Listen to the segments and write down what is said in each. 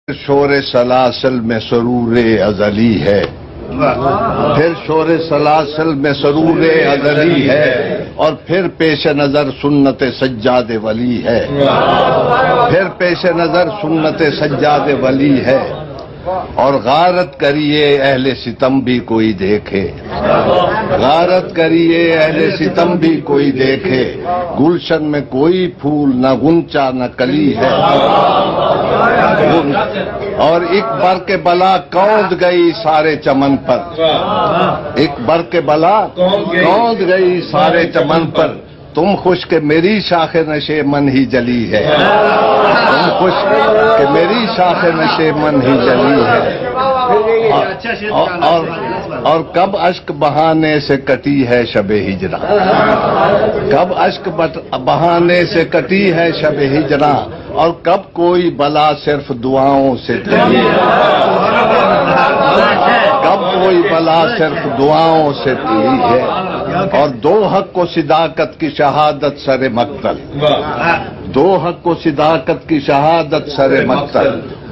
شور سلاسل میں سرور ازلی ہے، پھر شور سلاسل میں سرور ازلی ہے، اور پھر پیش نظر سنت سجاد ولی ہے، پھر پیش نظر سنت سجاد ولی ہے، اور غارت کریے اہل ستم بھی کوئی دیکھے، غارت کریے اہل ستم بھی کوئی دیکھے، گلشن میں کوئی پھول نہ غنچہ نہ کلی ہے، اور ایک برق بلا کوند گئی سارے چمن پر، ایک برق بلا کوند گئی سارے چمن پر، تم خوش کہ میری شاخ نشے من ہی جلی ہے، تم خوش کہ میری شاخ نشے من ہی جلی ہے، اور کب اشک بہانے سے کٹی ہے شب ہجراں، کب اشک بہانے سے کٹی ہے شب ہجراں، اور کب کوئی بلا صرف دعاؤں سے ٹلی ہے، کب کوئی بلا صرف دعاؤں سے ٹلی ہے، اور دو حق و صداقت کی شہادت سر مقتل، دو حق و صداقت کی شہادت سر مقتل،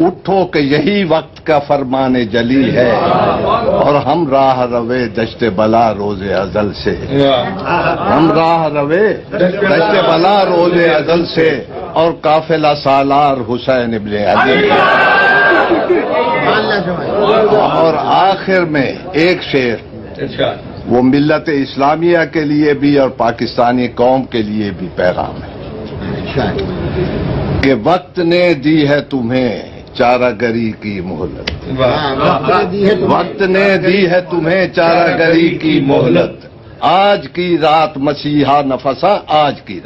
اٹھو کہ یہی وقت کا فرمان جلی ہے، اور ہم راہ روے دشت بلا روز ازل سے، ہم راہ روے دشت بلا روز ازل سے، اور قافلہ سالار حسین ابن علی، اور آخر میں ایک شعر وہ ملت اسلامیہ کے لیے بھی اور پاکستانی قوم کے لیے بھی پیغام ہے کہ وقت نے دی ہے تمہیں چارہ گری کی مہلت، وقت نے دی ہے تمہیں چارہ گری کی مہلت، آج کی رات مسیحا نفسا، آج کی